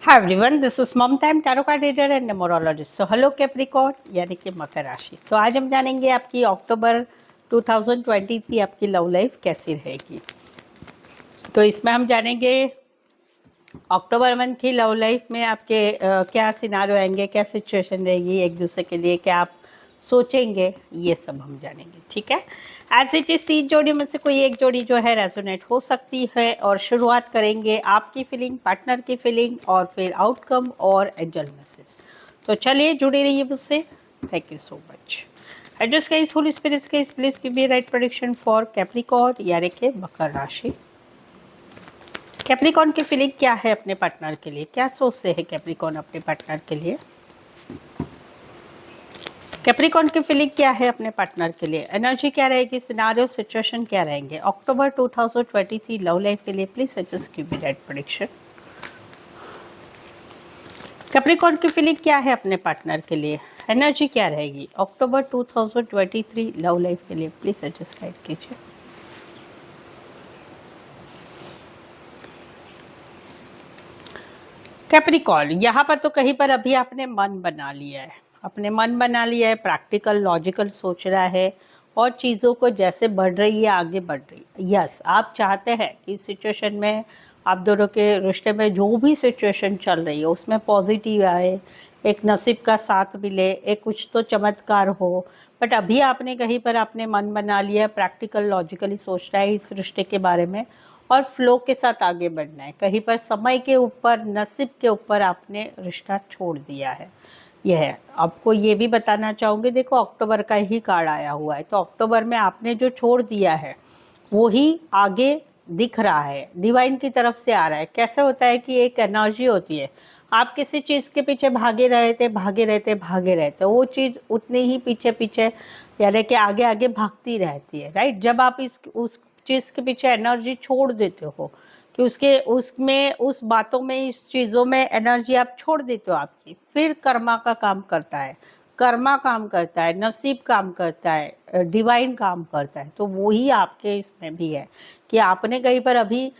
Hi everyone, this is Mamta. I'm tarot card reader and numerologist. So hello Capricorn यानी कि मकर राशि। तो आज हम जानेंगे आपकी अक्टूबर 2023 आपकी लव लाइफ कैसी रहेगी। तो इसमें हम जानेंगे अक्टूबर मंथ की लव लाइफ में आपके क्या सिनारियो आएंगे, क्या सिचुएशन रहेगी एक दूसरे के लिए, क्या आप सोचेंगे, ये सब हम जानेंगे। ठीक है, एज इट इज 3 जोड़ी में से कोई एक जोड़ी जो है रेजोनेट हो सकती है। और शुरुआत करेंगे आपकी फीलिंग, पार्टनर की फीलिंग और फिर आउटकम और एंजल मैसेज। तो चलिए जुड़े रहिए मुझसे। Thank you so much. Address का इस होली स्पिरिट्स के इस प्लेस की भी राइट प्रेडिक्शन फॉर कैप्रिकॉर्न यानी कि मकर राशि। कैप्रिकॉर्न की फीलिंग क्या है अपने पार्टनर के लिए, क्या सोचते हैं कैप्रिकॉर्न अपने पार्टनर के लिए। कैप्रिकॉर्न की फीलिंग क्या है अपने पार्टनर के लिए, एनर्जी क्या रहेगी, सिनारियो सिचुएशन क्या रहेंगे अक्टूबर 2023 लव लाइफ के लिए। Please suggest give me right prediction. Capricorn की फीलिंग क्या है अपने पार्टनर के लिए, एनर्जी क्या रहेगी अक्टूबर 2023 लव लाइफ के लिए। प्लीज सजेस्ट गाइड कीजिए। कैप्रिकॉर्न यहाँ पर तो कहीं पर अभी आपने मन बना लिया है, अपने मन बना लिया है, प्रैक्टिकल लॉजिकल सोच रहा है और चीज़ों को जैसे बढ़ रही है आगे बढ़ रही है। यस, आप चाहते हैं कि इस सिचुएशन में आप दोनों के रिश्ते में जो भी सिचुएशन चल रही है उसमें पॉजिटिव आए, एक नसीब का साथ मिले, एक कुछ तो चमत्कार हो। बट अभी आपने कहीं पर आपने मन बना लिया है, प्रैक्टिकल लॉजिकली सोच रहा है इस रिश्ते के बारे में और फ्लो के साथ आगे बढ़ना है। कहीं पर समय के ऊपर, नसीब के ऊपर आपने रिश्ता छोड़ दिया है। यह है, आपको ये भी बताना चाहूँगी, देखो अक्टूबर का ही कार्ड आया हुआ है, तो अक्टूबर में आपने जो छोड़ दिया है वो ही आगे दिख रहा है, डिवाइन की तरफ से आ रहा है। कैसे होता है कि एक एनर्जी होती है, आप किसी चीज़ के पीछे भागे रहते भागे रहते भागे रहते, वो चीज़ उतनी ही पीछे पीछे यानी कि आगे आगे भागती रहती है। राइट, जब आप उस चीज़ के पीछे एनर्जी छोड़ देते हो कि उसमें उस बातों में, इस चीज़ों में एनर्जी आप छोड़ देते हो आपकी, फिर कर्मा का काम करता है, कर्मा काम करता है, नसीब काम करता है, डिवाइन काम करता है। तो वही आपके इसमें भी है कि आपने कहीं पर अभी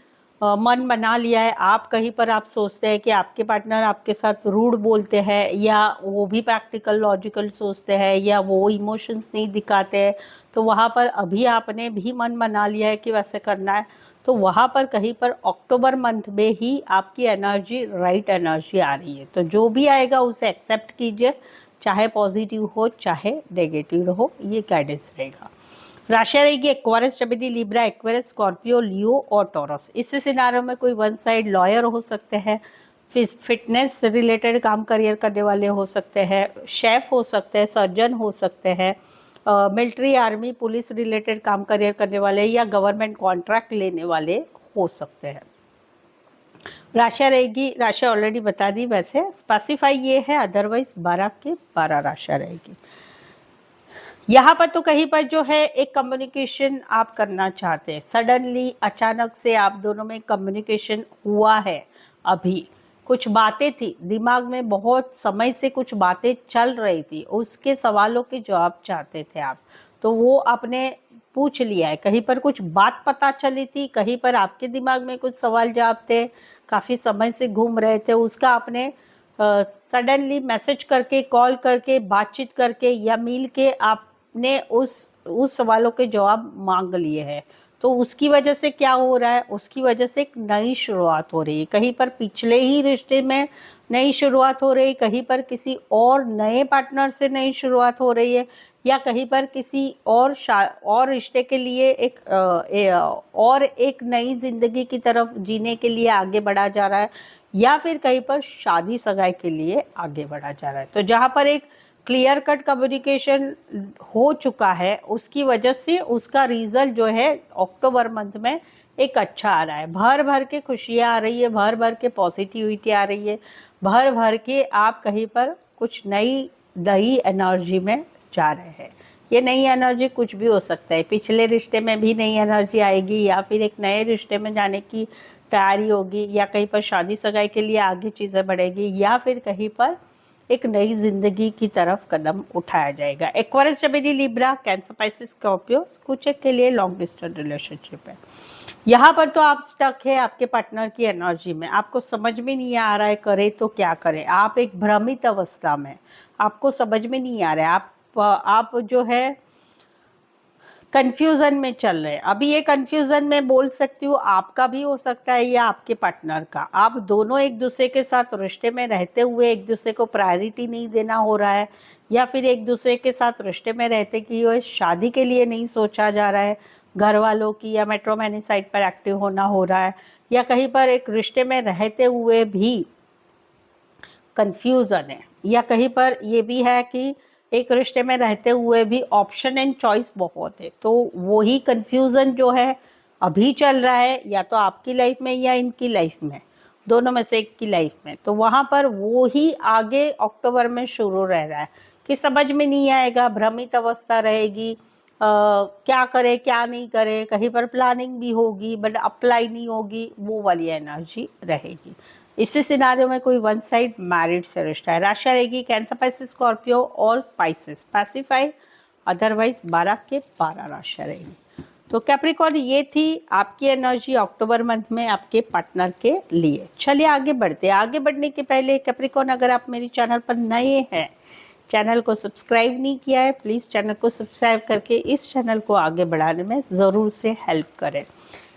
मन बना लिया है, आप कहीं पर आप सोचते हैं कि आपके पार्टनर आपके साथ रूड बोलते हैं या वो भी प्रैक्टिकल लॉजिकल सोचते हैं या वो इमोशंस नहीं दिखाते हैं, तो वहाँ पर अभी आपने भी मन बना लिया है कि वैसे करना है। तो वहाँ पर कहीं पर अक्टूबर मंथ में ही आपकी एनर्जी राइट एनर्जी आ रही है। तो जो भी आएगा उसे एक्सेप्ट कीजिए, चाहे पॉजिटिव हो चाहे नेगेटिव हो, ये गाइडेंस रहेगा। राशि रहेगी Aquarius, Gemini, Libra, Aquarius, Scorpio, Leo और टॉरस। इस सिनारियो में कोई वन साइड लॉयर हो सकते हैं, फिटनेस रिलेटेड काम करियर करने वाले हो सकते हैं, शेफ हो सकते हैं, सर्जन हो सकते हैं, मिलिट्री, आर्मी, पुलिस रिलेटेड काम करियर करने वाले या गवर्नमेंट कॉन्ट्रैक्ट लेने वाले हो सकते हैं। राशि रहेगी, राशि ऑलरेडी बता दी, वैसे स्पेसिफाई ये है, अदरवाइज 12 के 12 राशि रहेगी। यहाँ पर तो कहीं पर जो है एक कम्युनिकेशन आप करना चाहते हैं, सडनली अचानक से आप दोनों में कम्युनिकेशन हुआ है। अभी कुछ बातें थी दिमाग में, बहुत समय से कुछ बातें चल रही थी, उसके सवालों के जवाब चाहते थे आप, तो वो आपने पूछ लिया है। कहीं पर कुछ बात पता चली थी, कहीं पर आपके दिमाग में कुछ सवाल जवाब थे, काफ़ी समय से घूम रहे थे, उसका आपने सडनली मैसेज करके, कॉल करके, बातचीत करके या मिल के आपने उस सवालों के जवाब मांग लिए हैं। तो उसकी वजह से क्या हो रहा है, उसकी वजह से एक नई शुरुआत हो रही है। कहीं पर पिछले ही रिश्ते में नई शुरुआत हो रही है, कहीं पर किसी और नए पार्टनर से नई शुरुआत हो रही है, या कहीं पर किसी और रिश्ते के लिए और एक नई जिंदगी की तरफ जीने के लिए आगे बढ़ा जा रहा है, या फिर कहीं पर शादी सगाई के लिए आगे बढ़ा जा रहा है। तो जहाँ पर एक क्लियर कट कम्युनिकेशन हो चुका है, उसकी वजह से उसका रिजल्ट जो है अक्टूबर मंथ में एक अच्छा आ रहा है। भर भर के खुशियाँ आ रही है, भर भर के पॉजिटिविटी आ रही है, भर भर के आप कहीं पर कुछ नई नई एनर्जी में जा रहे हैं। ये नई एनर्जी कुछ भी हो सकता है, पिछले रिश्ते में भी नई एनर्जी आएगी, या फिर एक नए रिश्ते में जाने की तैयारी होगी, या कहीं पर शादी सगाई के लिए आगे चीज़ें बढ़ेगी, या फिर कहीं पर एक नई जिंदगी की तरफ कदम उठाया जाएगा। Aquarius, Gemini, Libra, cancer, Pisces, Scorpio कुछ के लिए लॉन्ग डिस्टेंस रिलेशनशिप है। यहाँ पर तो आप स्टक है आपके पार्टनर की एनर्जी में, आपको समझ में नहीं आ रहा है करे तो क्या करें, आप एक भ्रमित अवस्था में, आपको समझ में नहीं आ रहा है, आप जो है कंफ्यूजन में चल रहे हैं। अभी ये कंफ्यूजन में बोल सकती हूँ आपका भी हो सकता है या आपके पार्टनर का, आप दोनों एक दूसरे के साथ रिश्ते में रहते हुए एक दूसरे को प्रायोरिटी नहीं देना हो रहा है, या फिर एक दूसरे के साथ रिश्ते में रहते कि वो शादी के लिए नहीं सोचा जा रहा है घर वालों की, या मैट्रिमोनी साइट पर एक्टिव होना हो रहा है, या कहीं पर एक रिश्ते में रहते हुए भी कंफ्यूजन है, या कहीं पर ये भी है कि एक रिश्ते में रहते हुए भी ऑप्शन एंड चॉइस बहुत है, तो वही कंफ्यूजन जो है अभी चल रहा है या तो आपकी लाइफ में या इनकी लाइफ में, दोनों में से एक की लाइफ में, तो वहाँ पर वो ही आगे अक्टूबर में शुरू रह रहा है कि समझ में नहीं आएगा, भ्रमित अवस्था रहेगी, क्या करे क्या नहीं करे, कहीं पर प्लानिंग भी होगी बट अप्लाई नहीं होगी, वो वाली एनर्जी रहेगी। इसी सिनारियो में कोई वन साइड मैरिड से रिश्ता है। राशि रहेगी कैंसर, पाइसेस, स्कॉर्पियो और पाइसेस, पैसिफाई, अदरवाइज 12 के 12 राशि रहेगी। तो कैप्रिकॉर्न ये थी आपकी एनर्जी अक्टूबर मंथ में आपके पार्टनर के लिए। चलिए आगे बढ़ते हैं। आगे बढ़ने के पहले कैप्रिकॉर्न, अगर आप मेरे चैनल पर नए हैं, चैनल को सब्सक्राइब नहीं किया है, प्लीज़ चैनल को सब्सक्राइब करके इस चैनल को आगे बढ़ाने में ज़रूर से हेल्प करें।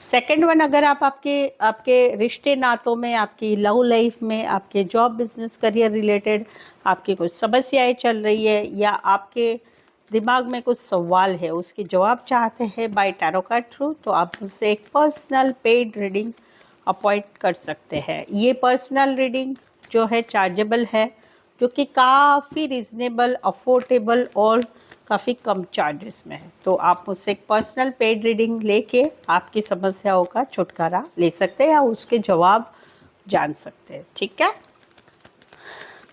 सेकेंड वन, अगर आप आपके आपके रिश्ते नातों में, आपकी लव लाइफ में, आपके जॉब बिजनेस करियर रिलेटेड आपकी कुछ समस्याएं चल रही है, या आपके दिमाग में कुछ सवाल है उसके जवाब चाहते हैं बाय टैरो कार्ड थ्रू, तो आप मुझसे एक पर्सनल पेड रीडिंग अपॉइंट कर सकते हैं। ये पर्सनल रीडिंग जो है चार्जेबल है, जो कि काफ़ी रिजनेबल, अफोर्डेबल और काफ़ी कम चार्जेस में है। तो आप मुझसे एक पर्सनल पेड रीडिंग लेके आपकी समस्याओं का छुटकारा ले सकते हैं या उसके जवाब जान सकते हैं। ठीक है,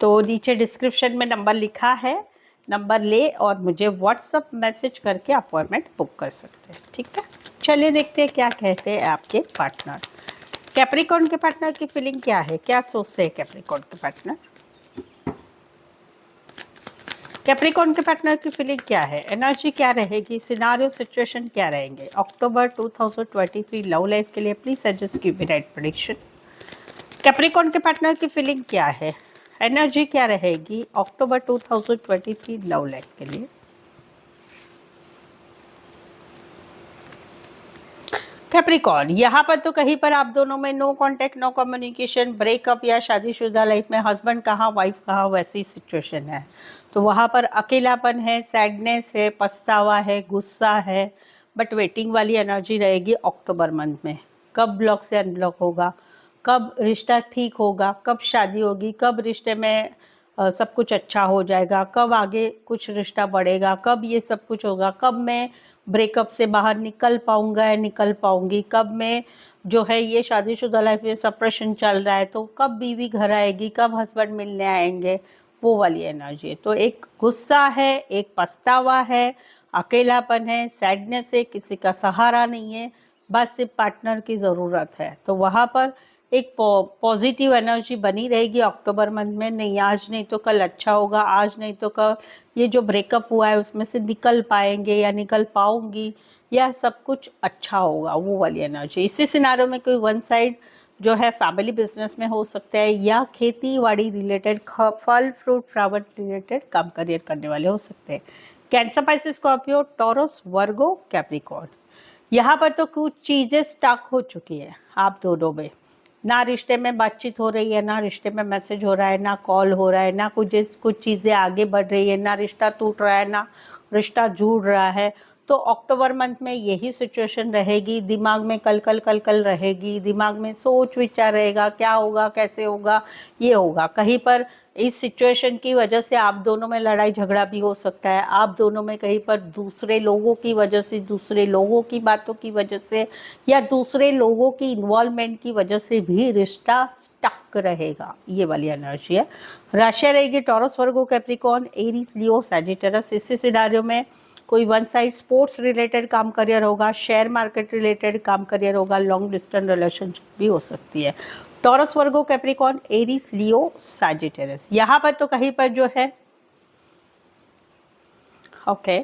तो नीचे डिस्क्रिप्शन में नंबर लिखा है, नंबर ले और मुझे व्हाट्सअप मैसेज करके अपॉइंटमेंट बुक कर सकते हैं। ठीक है, चलिए देखते हैं क्या कहते हैं आपके पार्टनर। कैप्रिकॉर्न के पार्टनर की फीलिंग क्या है, क्या सोचते हैं कैप्रिकॉर्न के पार्टनर? कैप्रिकॉर्न के पार्टनर की फीलिंग क्या है, एनर्जी क्या रहेगी, सिनारियो सिचुएशन क्या रहेंगे अक्टूबर 2023 लव लाइफ के लिए? Please suggest give me right prediction. Capricorn के पार्टनर की फीलिंग क्या है, एनर्जी क्या रहेगी अक्टूबर 2023 लव लाइफ के लिए? कैप्रिकॉर्न, यहाँ पर तो कहीं पर आप दोनों में no contact, no communication, breakup या शादीशुदा लाइफ में हस्बैंड कहाँ वाइफ कहाँ वैसी सिचुएशन है। तो वहाँ पर अकेलापन है, सैडनेस है, पछतावा है, गुस्सा है, बट वेटिंग वाली एनर्जी रहेगी अक्टूबर मंथ में। कब ब्लॉक से अनब्लॉक होगा, कब रिश्ता ठीक होगा, कब शादी होगी, कब रिश्ते में सब कुछ अच्छा हो जाएगा, कब आगे कुछ रिश्ता बढ़ेगा, कब ये सब कुछ होगा, कब मैं ब्रेकअप से बाहर निकल पाऊंगा या निकल पाऊंगी, कब मैं जो है ये शादीशुदा लाइफ में सप्रेशन चल रहा है तो कब बीवी घर आएगी, कब हस्बैंड मिलने आएंगे, वो वाली एनर्जी है। तो एक गुस्सा है, एक पछतावा है, अकेलापन है, सैडनेस है, किसी का सहारा नहीं है, बस सिर्फ पार्टनर की ज़रूरत है। तो वहाँ पर एक पॉजिटिव एनर्जी बनी रहेगी अक्टूबर मंथ में। नहीं आज नहीं तो कल अच्छा होगा, आज नहीं तो कल ये जो ब्रेकअप हुआ है उसमें से निकल पाएंगे या निकल पाऊंगी, या सब कुछ अच्छा होगा, वो वाली एनर्जी। इसी सिनारियो में कोई वन साइड जो है फैमिली बिजनेस में हो सकता है, या खेती बाड़ी रिलेटेड, फल फ्रूट फ्लावर रिलेटेड काम करियर करने वाले हो सकते हैं। कैंसर, पाइसेस, स्कॉर्पियो, टॉरस, वर्गो, कैप्रिकॉर्न, यहाँ पर तो कुछ चीज़ें स्टक हो चुकी है आप दोनों में, ना रिश्ते में बातचीत हो रही है, ना रिश्ते में मैसेज हो रहा है, ना कॉल हो रहा है, ना कुछ चीज़ें आगे बढ़ रही है, ना रिश्ता टूट रहा है, ना रिश्ता जुड़ रहा है। तो अक्टूबर मंथ में यही सिचुएशन रहेगी, दिमाग में कल कल कल कल रहेगी, दिमाग में सोच विचार रहेगा, क्या होगा कैसे होगा, ये होगा। कहीं पर इस सिचुएशन की वजह से आप दोनों में लड़ाई झगड़ा भी हो सकता है, आप दोनों में कहीं पर दूसरे लोगों की वजह से, दूसरे लोगों की बातों की वजह से, या दूसरे लोगों की इन्वॉल्वमेंट की वजह से भी रिश्ता स्टक रहेगा, ये वाली एनर्जी है। राशि रहेगी टॉरस, वर्गो, कैप्रिकॉर्न, एरीज, लियो, सैजिटेरस। इसी सिनारियो में कोई वन साइड स्पोर्ट्स रिलेटेड काम करियर होगा, शेयर मार्केट रिलेटेड काम करियर होगा, लॉन्ग डिस्टेंस रिलेशनशिप भी हो सकती है। टॉरस, वर्गो, कैप्रिकॉर्न, एरीज, लियो, सैजिटेरस। यहाँ पर तो कहीं पर जो है ओके,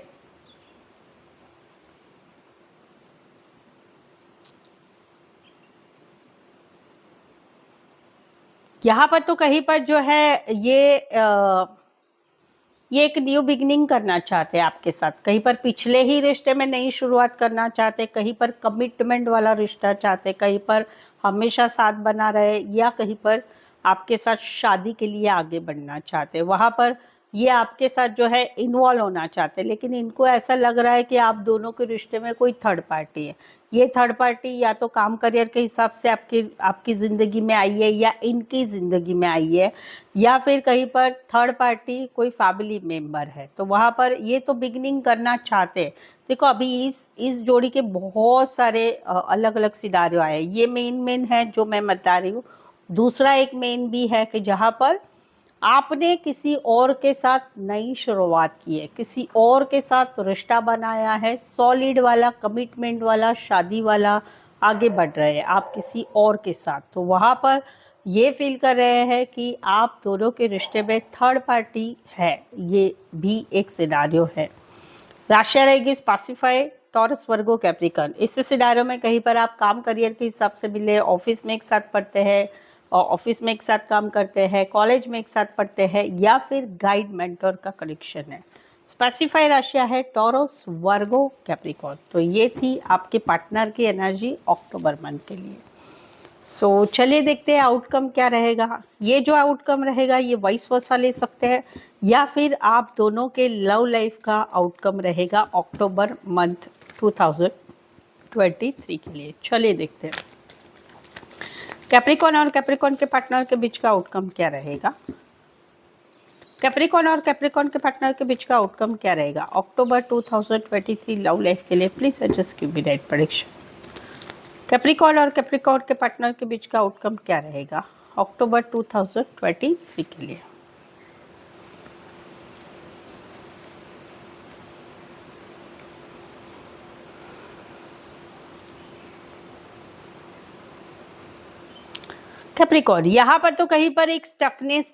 यहाँ पर तो कहीं पर जो है ये एक न्यू बिगिनिंग करना चाहते हैं आपके साथ, कहीं पर पिछले ही रिश्ते में नई शुरुआत करना चाहते, कहीं पर कमिटमेंट वाला रिश्ता चाहते, कहीं पर हमेशा साथ बना रहे, या कहीं पर आपके साथ शादी के लिए आगे बढ़ना चाहते। वहाँ पर ये आपके साथ जो है इन्वॉल्व होना चाहते, लेकिन इनको ऐसा लग रहा है कि आप दोनों के रिश्ते में कोई थर्ड पार्टी है। ये थर्ड पार्टी या तो काम करियर के हिसाब से आपकी ज़िंदगी में आई है, या इनकी ज़िंदगी में आई है, या फिर कहीं पर थर्ड पार्टी कोई फैमिली मेंबर है। तो वहाँ पर ये तो बिगिनिंग करना चाहते हैं। देखो अभी इस जोड़ी के बहुत सारे अलग अलग सिनारियो आए हैं। ये मेन है जो मैं बता रही हूँ। दूसरा एक मेन भी है कि जहाँ पर आपने किसी और के साथ नई शुरुआत की है, किसी और के साथ रिश्ता बनाया है, सॉलिड वाला, कमिटमेंट वाला, शादी वाला, आगे बढ़ रहे हैं आप किसी और के साथ। तो वहाँ पर ये फील कर रहे हैं कि आप दोनों के रिश्ते में थर्ड पार्टी है, ये भी एक सिनारियो है। राशि रहेगी स्पेसिफाई टॉरस वर्गो कैप्रिकॉर्न। इस सिनारियो में कहीं पर आप काम करियर के हिसाब से मिले, ऑफिस में एक साथ पढ़ते हैं और ऑफिस में एक साथ काम करते हैं, कॉलेज में एक साथ पढ़ते हैं, या फिर गाइड मेंटर का कनेक्शन है। स्पेसिफाई राशि है टॉरस वर्गो कैप्रिकॉर्न। तो ये थी आपके पार्टनर की एनर्जी अक्टूबर मंथ के लिए। चलिए देखते हैं आउटकम क्या रहेगा। ये जो आउटकम रहेगा ये वाइस वर्सा ले सकते हैं, या फिर आप दोनों के लव लाइफ का आउटकम रहेगा अक्टूबर मंथ 2023 के लिए। चलिए देखते हैं कैप्रिकॉर्न और कैप्रिकॉर्न के पार्टनर के बीच का आउटकम क्या रहेगा। कैप्रिकॉर्न और कैप्रिकॉर्न के पार्टनर के बीच का आउटकम क्या रहेगा अक्टूबर 2023 लव लाइफ के लिए। Please adjust give me right prediction. Capricorn और कैप्रिकॉर्न के पार्टनर के बीच का आउटकम क्या रहेगा अक्टूबर 2023 के लिए। कैप्रिकॉर्न, यहाँ पर तो कहीं पर एक स्टकनेस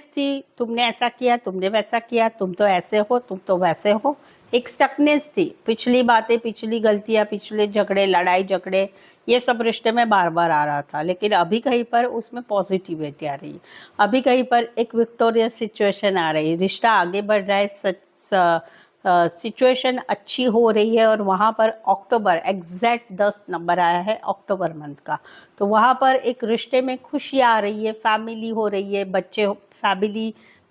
थी, तुमने ऐसा किया, तुमने वैसा किया, तुम तो ऐसे हो, तुम तो वैसे हो। एक स्टकनेस थी, पिछली बातें, पिछली गलतियां, पिछले झगड़े, लड़ाई झगड़े, ये सब रिश्ते में बार बार आ रहा था। लेकिन अभी कहीं पर उसमें पॉजिटिविटी आ रही है, अभी कहीं पर एक विक्टोरियस सिचुएशन आ रही है, रिश्ता आगे बढ़ रहा है, सिचुएशन अच्छी हो रही है। और वहाँ पर अक्टूबर एग्जैक्ट 10 नंबर आया है अक्टूबर मंथ का। तो वहाँ पर एक रिश्ते में खुशी आ रही है, फैमिली हो रही है,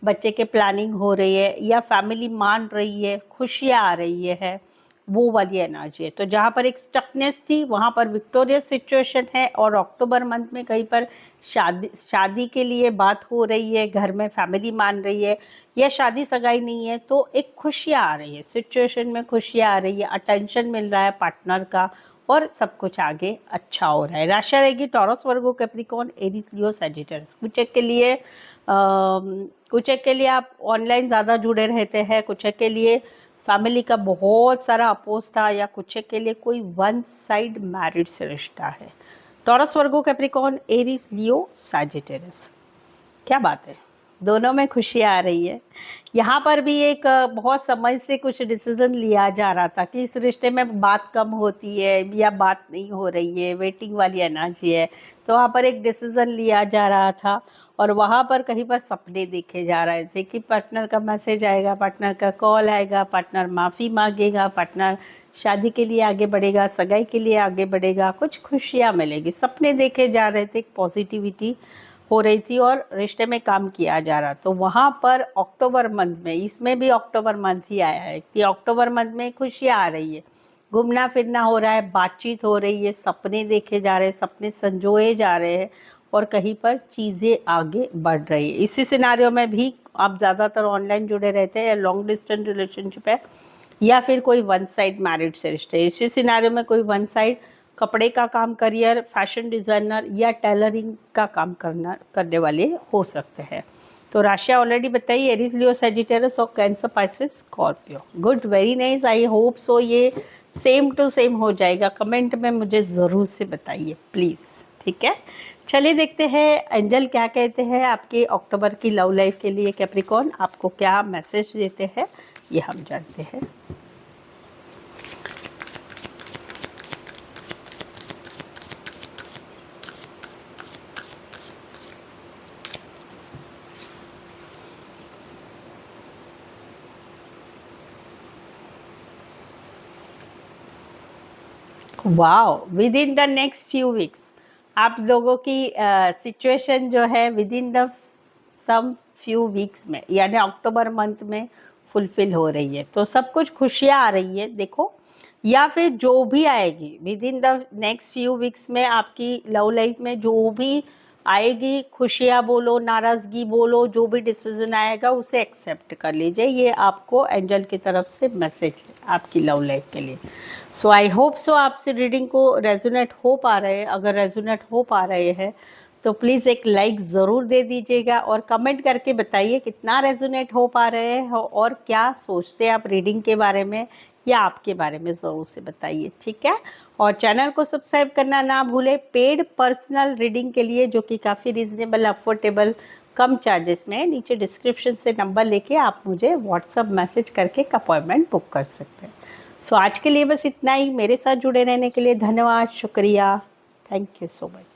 बच्चे के प्लानिंग हो रही है, या फैमिली मान रही है, खुशियाँ आ रही है, वो वाली एनर्जी है। तो जहाँ पर एक स्टकनेस थी वहाँ पर विक्टोरियस सिचुएशन है। और अक्टूबर मंथ में कहीं पर शादी के लिए बात हो रही है, घर में फैमिली मान रही है, या शादी सगाई नहीं है तो एक खुशियाँ आ रही है, सिचुएशन में खुशियाँ आ रही है, अटेंशन मिल रहा है पार्टनर का, और सब कुछ आगे अच्छा हो रहा है। राशि रहेगी Taurus Virgo Capricorn Aries Leo Sagittarius. कुछ एक के लिए आप ऑनलाइन ज़्यादा जुड़े रहते हैं, कुछ एक के लिए फैमिली का बहुत सारा अपोज था, या कुछ एक के लिए कोई वन साइड मैरिड से रिश्ता है। Taurus Virgo Capricorn Aries Leo Sagittarius, क्या बात है, दोनों में खुशी आ रही है। यहाँ पर भी एक बहुत समय से कुछ डिसीजन लिया जा रहा था कि इस रिश्ते में बात कम होती है या बात नहीं हो रही है, वेटिंग वाली एनर्जी है। तो वहाँ पर एक डिसीजन लिया जा रहा था, और वहाँ पर कहीं पर सपने देखे जा रहे थे कि पार्टनर का मैसेज आएगा, पार्टनर का कॉल आएगा, पार्टनर माफ़ी मांगेगा, पार्टनर शादी के लिए आगे बढ़ेगा, सगाई के लिए आगे बढ़ेगा, कुछ खुशियाँ मिलेगी। सपने देखे जा रहे थे, एक पॉजिटिविटी हो रही थी, और रिश्ते में काम किया जा रहा। तो वहाँ पर अक्टूबर मंथ में, इसमें भी अक्टूबर मंथ ही आया है कि अक्टूबर मंथ में खुशियाँ आ रही है, घूमना फिरना हो रहा है, बातचीत हो रही है, सपने देखे जा रहे हैं, सपने संजोए जा रहे हैं, और कहीं पर चीज़ें आगे बढ़ रही है। इसी सिनारियो में भी आप ज़्यादातर ऑनलाइन जुड़े रहते हैं, या लॉन्ग डिस्टेंस रिलेशनशिप है, या फिर कोई वन साइड मैरिड से रिश्ते। इसी सिनारियो में कोई वन साइड कपड़े का काम, करियर, फैशन डिज़ाइनर या टेलरिंग का काम करने वाले हो सकते हैं। तो राशि ऑलरेडी बताई, एरीज लियो सजिटेरियस और cancer Pisces Scorpio. Good, very nice, I hope so ये सेम टू सेम हो जाएगा। कमेंट में मुझे ज़रूर से बताइए प्लीज़, ठीक है। चलिए देखते हैं एंजल क्या कहते हैं आपके अक्टूबर की लव लाइफ के लिए। कैप्रिकॉर्न आपको क्या मैसेज देते हैं ये हम जानते हैं। Wow, within the next few weeks आप लोगों की सिचुएशन जो है within the some few weeks में यानी अक्टूबर मंथ में फुलफिल हो रही है। तो सब कुछ खुशियाँ आ रही है देखो, या फिर जो भी आएगी with in the next few weeks में आपकी लव लाइफ में जो भी आएगी, खुशियाँ बोलो, नाराज़गी बोलो, जो भी डिसीजन आएगा उसे एक्सेप्ट कर लीजिए। ये आपको एंजल की तरफ से मैसेज है आपकी लव लाइफ के लिए। सो आई होप सो आपसे रीडिंग को रेजोनेट हो पा रहे हैं। अगर रेजोनेट हो पा रहे हैं तो प्लीज़ एक लाइक ज़रूर दे दीजिएगा और कमेंट करके बताइए कितना रेजोनेट हो पा रहे हैं और क्या सोचते हैं आप रीडिंग के बारे में या आपके बारे में ज़रूर से बताइए, ठीक है। और चैनल को सब्सक्राइब करना ना भूलें पेड पर्सनल रीडिंग के लिए, जो कि काफ़ी रीजनेबल अफोर्डेबल कम चार्जेस में है। नीचे डिस्क्रिप्शन से नंबर लेके आप मुझे व्हाट्सअप मैसेज करके एक अपॉइंटमेंट बुक कर सकते हैं। सो आज के लिए बस इतना ही। मेरे साथ जुड़े रहने के लिए धन्यवाद, शुक्रिया, थैंक यू सो मच।